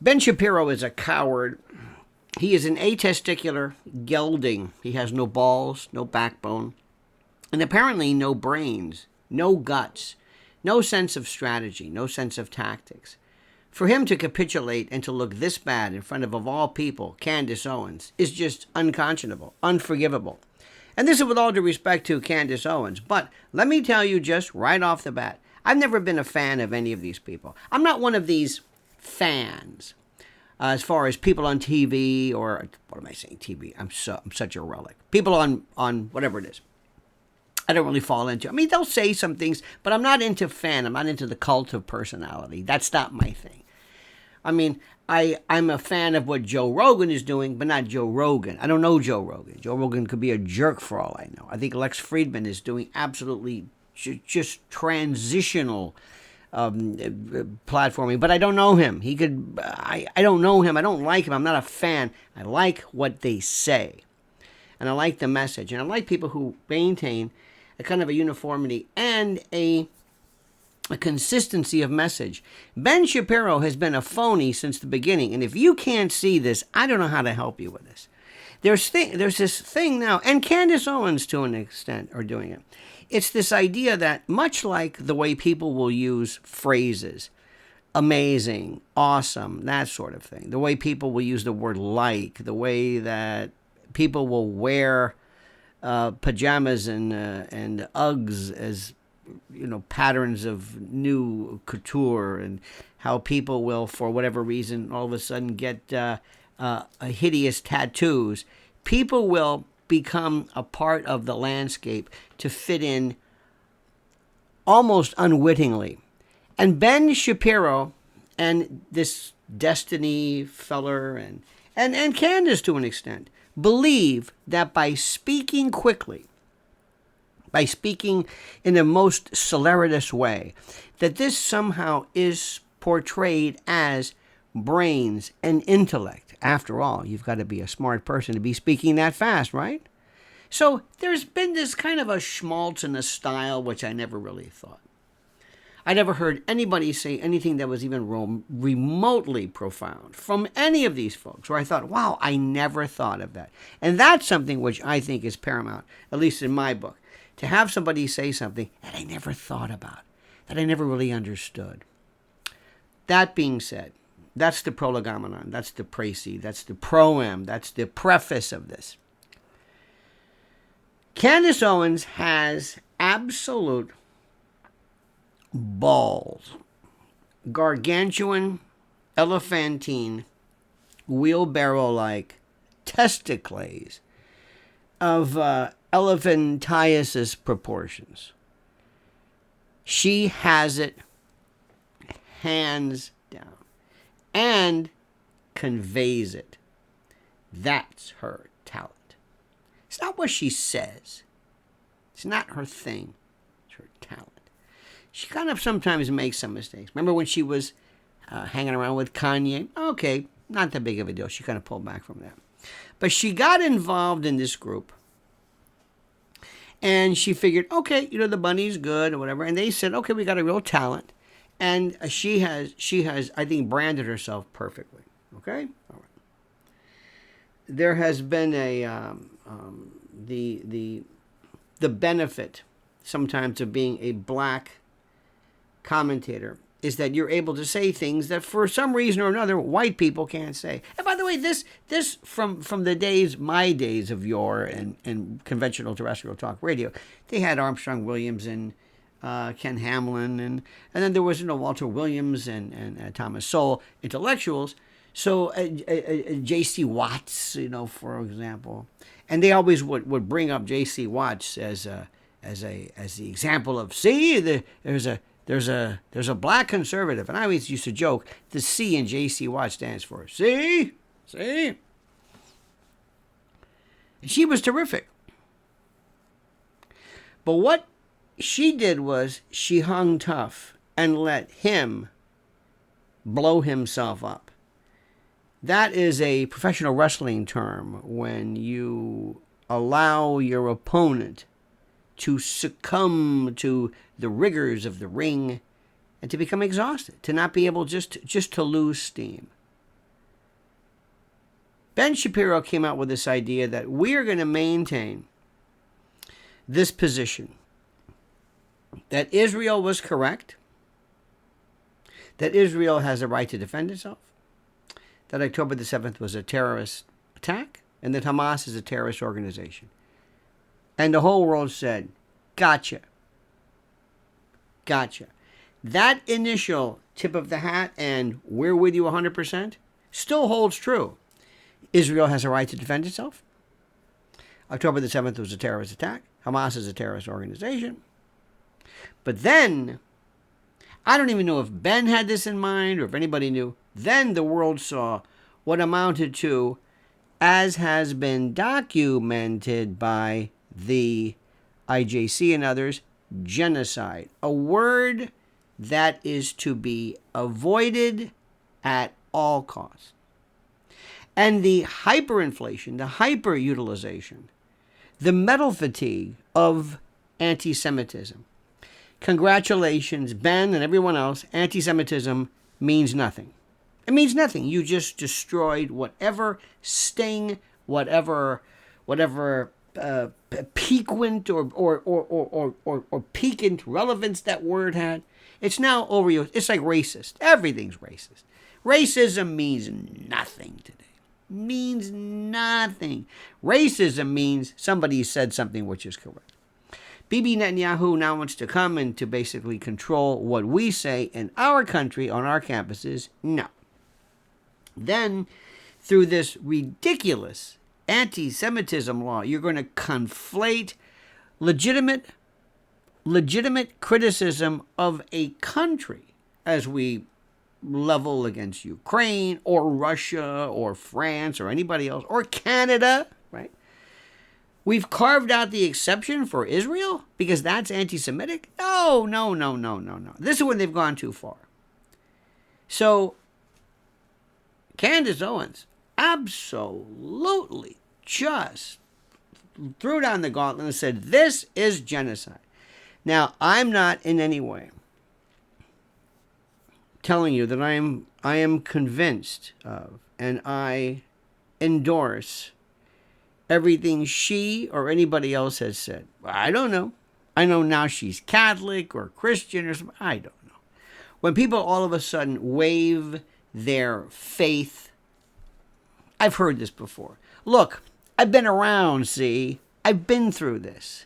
Ben Shapiro is a coward. He is an atesticular gelding. He has no balls, no backbone, and apparently no brains, no guts, no sense of strategy, no sense of tactics. For him to capitulate and to look this bad in front of all people, Candace Owens, is just unconscionable, unforgivable. And this is with all due respect to Candace Owens, but let me tell you just right off the bat, I've never been a fan of any of these people. I'm not one of these fans. As far as people on TV or, what am I saying, TV? I'm such a relic. People on whatever it is. I don't really fall into. I mean, they'll say some things, but I'm not into fan. I'm not into the cult of personality. That's not my thing. I mean, I'm a fan of what Joe Rogan is doing, but not Joe Rogan. I don't know Joe Rogan. Joe Rogan could be a jerk for all I know. I think Lex Fridman is doing absolutely just transitional platforming, but I don't know him. He could, I don't know him. I don't like him. I'm not a fan. I like what they say, and I like the message, and I like people who maintain a kind of a uniformity and a consistency of message. Ben Shapiro has been a phony since the beginning, and if you can't see this, I don't know how to help you with this. There's this thing now, and Candace Owens to an extent are doing it. It's this idea that much like the way people will use phrases, amazing, awesome, that sort of thing, the way people will use the word like, the way that people will wear pajamas and Uggs as, you know, patterns of new couture, and how people will, for whatever reason, all of a sudden get hideous tattoos. People will become a part of the landscape to fit in almost unwittingly. And Ben Shapiro and this Destiny feller and Candace to an extent believe that by speaking quickly, by speaking in the most celeritous way, that this somehow is portrayed as brains and intellect. After all, you've got to be a smart person to be speaking that fast, right? So there's been this kind of a schmaltz in a style which I never really thought. I never heard anybody say anything that was even remotely profound from any of these folks, where I thought, wow, I never thought of that. And that's something which I think is paramount, at least in my book, to have somebody say something that I never thought about, that I never really understood. That being said, that's the prolegomenon, that's the précis, that's the proem, that's the preface of this. Candace Owens has absolute balls, gargantuan, elephantine, wheelbarrow-like testicles of elephantiasis proportions. She has it hands down and conveys it. That's her talent. It's not what she says. It's not her thing. It's her talent. She kind of sometimes makes some mistakes. Remember when she was hanging around with Kanye? Okay, not that big of a deal. She kind of pulled back from that. But she got involved in this group. And she figured, okay, you know, the bunny's good or whatever. And they said, okay, we got a real talent. And she has, I think, branded herself perfectly. Okay? All right. There has been the benefit sometimes of being a black commentator is that you're able to say things that for some reason or another white people can't say. And by the way, this from the days, my days of yore and conventional terrestrial talk radio, they had Armstrong Williams and Ken Hamlin, and then there was, you know, Walter Williams and Thomas Sowell, intellectuals. So J.C. Watts, you know, for example, and they always would bring up J.C. Watts as the example of, see, there's a black conservative, and I always used to joke the C in J.C. Watts stands for see, and she was terrific. But what she did was she hung tough and let him blow himself up. That is a professional wrestling term when you allow your opponent to succumb to the rigors of the ring and to become exhausted, to not be able just to lose steam. Ben Shapiro came out with this idea that we are going to maintain this position, that Israel was correct, that Israel has a right to defend itself, that October the 7th was a terrorist attack, and that Hamas is a terrorist organization. And the whole world said, gotcha. Gotcha. That initial tip of the hat and we're with you 100% still holds true. Israel has a right to defend itself. October the 7th was a terrorist attack. Hamas is a terrorist organization. But then, I don't even know if Ben had this in mind or if anybody knew, then the world saw what amounted to, as has been documented by the IJC and others, genocide. A word that is to be avoided at all costs. And the hyperinflation, the hyperutilization, the mental fatigue of anti-Semitism. Congratulations, Ben and everyone else. Anti-Semitism means nothing. It means nothing. You just destroyed whatever sting, whatever piquant or piquant relevance that word had. It's now overused. It's like racist. Everything's racist. Racism means nothing today. Means nothing. Racism means somebody said something which is correct. Bibi Netanyahu now wants to come and to basically control what we say in our country on our campuses. No. Then, through this ridiculous anti-Semitism law, you're going to conflate legitimate criticism of a country as we level against Ukraine or Russia or France or anybody else or Canada, right? We've carved out the exception for Israel because that's anti-Semitic? No. This is when they've gone too far. So, Candace Owens absolutely just threw down the gauntlet and said, this is genocide. Now, I'm not in any way telling you that I am convinced of and I endorse everything she or anybody else has said. I don't know. I know now she's Catholic or Christian or something. I don't know. When people all of a sudden waive their faith, I've heard this before. Look, I've been around, see? I've been through this.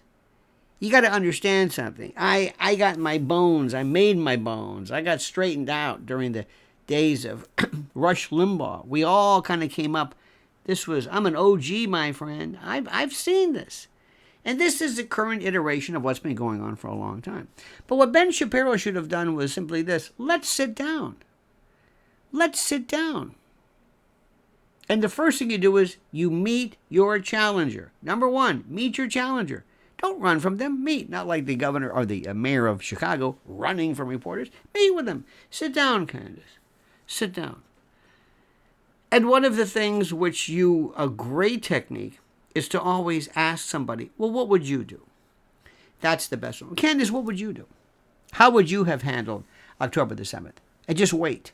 You got to understand something. I got my bones. I made my bones. I got straightened out during the days of Rush Limbaugh. We all kind of came up. I'm an OG, my friend. I've seen this. And this is the current iteration of what's been going on for a long time. But what Ben Shapiro should have done was simply this. Let's sit down. Let's sit down. And the first thing you do is you meet your challenger. Number one, meet your challenger. Don't run from them. Meet. Not like the governor or the mayor of Chicago running from reporters. Meet with them. Sit down, Candace. Sit down. And one of the things a great technique is to always ask somebody, well, what would you do? That's the best one. Candace, what would you do? How would you have handled October the 7th? And just wait.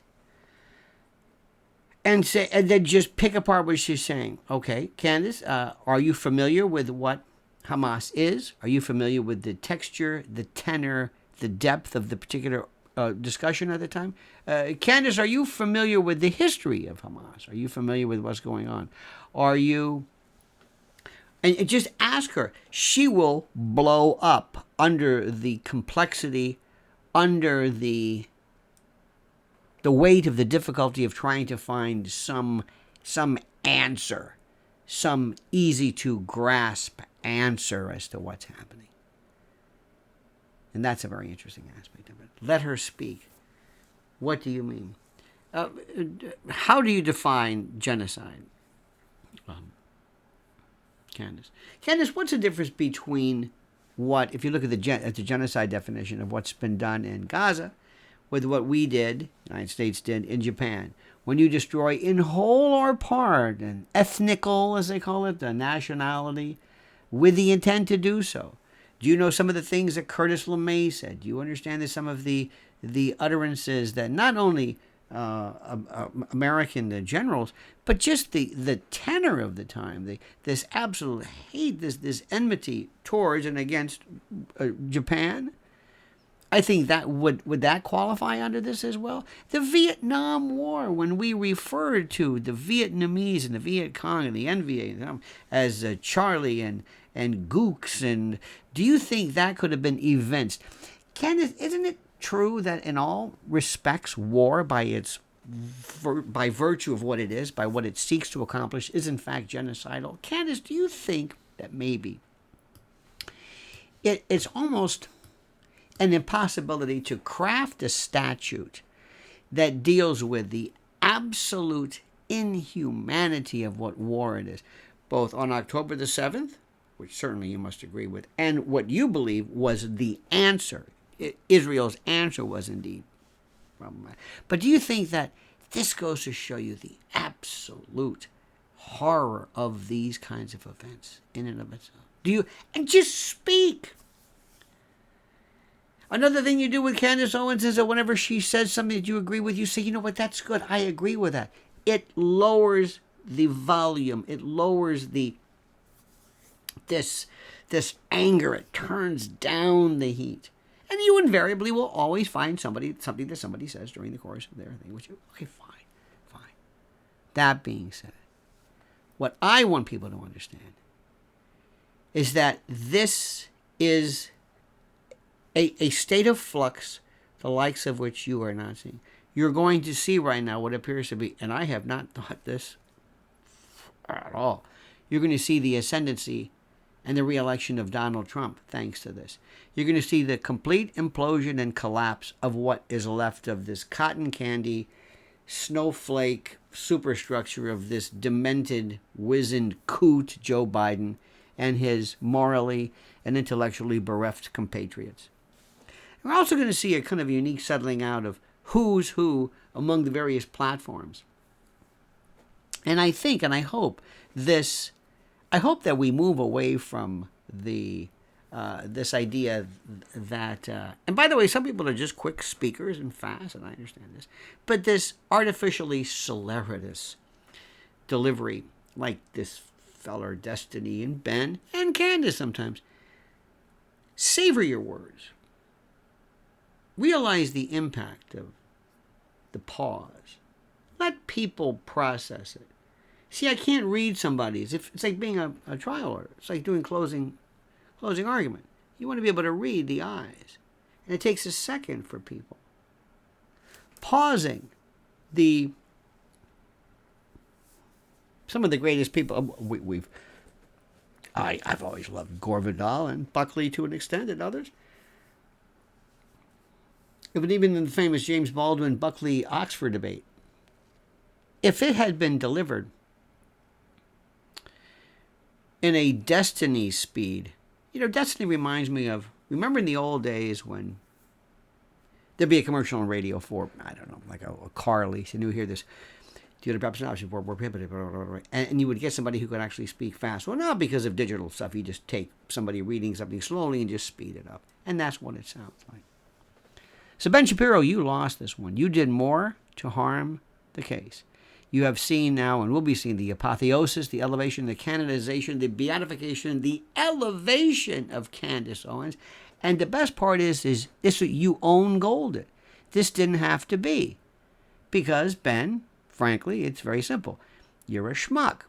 And then just pick apart what she's saying. Okay, Candace, are you familiar with what Hamas is? Are you familiar with the texture, the tenor, the depth of the particular discussion at the time? Candace, are you familiar with the history of Hamas? Are you familiar with what's going on? Are you... And just ask her. She will blow up under the complexity, under the weight of the difficulty of trying to find some answer, some easy to grasp answer as to what's happening. And that's a very interesting aspect of it. Let her speak. What do you mean? How do you define genocide? Candace, what's the difference between if you look at the genocide definition of what's been done in Gaza with what we did, the United States did in Japan, when you destroy in whole or part, an ethnical, as they call it, the nationality, with the intent to do so? Do you know some of the things that Curtis LeMay said? Do you understand that some of the utterances that not only American generals, but just the tenor of the time, this absolute hate, this enmity towards and against Japan. I think that would that qualify under this as well? The Vietnam War, when we referred to the Vietnamese and the Viet Cong and the NVA as Charlie and Gooks, and do you think that could have been events? Candace, isn't it true that in all respects, war by virtue of what it is, by what it seeks to accomplish, is in fact genocidal? Candace, do you think that maybe it's almost an impossibility to craft a statute that deals with the absolute inhumanity of what war it is, both on October the 7th, which certainly you must agree with, and what you believe was the answer. Israel's answer was indeed problematic. But do you think that this goes to show you the absolute horror of these kinds of events in and of itself? Do you? And just speak. Another thing you do with Candace Owens is that whenever she says something that you agree with, you say, you know what, that's good. I agree with that. It lowers the volume. It lowers this anger. It turns down the heat. And you invariably will always find something that somebody says during the course of their thing, which, okay, fine. That being said, what I want people to understand is that this is a state of flux, the likes of which you are not seeing. You're going to see right now what appears to be, and I have not thought this at all, you're going to see the ascendancy and the re-election of Donald Trump thanks to this. You're going to see the complete implosion and collapse of what is left of this cotton candy, snowflake superstructure of this demented, wizened coot Joe Biden and his morally and intellectually bereft compatriots. We're also going to see a kind of unique settling out of who's who among the various platforms. And I think, and I hope that we move away from this idea that, and by the way, some people are just quick speakers and fast, and I understand this, but this artificially celeritous delivery, like this feller Destiny and Ben and Candace sometimes, savor your words. Realize the impact of the pause. Let people process it. See, I can't read somebody's. It's like being a trial lawyer. It's like doing closing argument. You want to be able to read the eyes. And it takes a second for people. Pausing some of the greatest people I've always loved Gore Vidal and Buckley to an extent, and others. But even in the famous James Baldwin Buckley Oxford debate, if it had been delivered in a Destiny speed, Destiny reminds me of, remember in the old days when there'd be a commercial on radio for, I don't know, like a car lease, and you would hear this, the perhaps not were prohibited, and you would get somebody who could actually speak fast. Well, not because of digital stuff. You just take somebody reading something slowly and just speed it up, and that's what it sounds like. So Ben Shapiro, you lost this one. You did more to harm the case. You have seen now, and will be seeing, the apotheosis, the elevation, the canonization, the beatification, the elevation of Candace Owens. And the best part is this: you own gold. This didn't have to be, because Ben, frankly, it's very simple. You're a schmuck.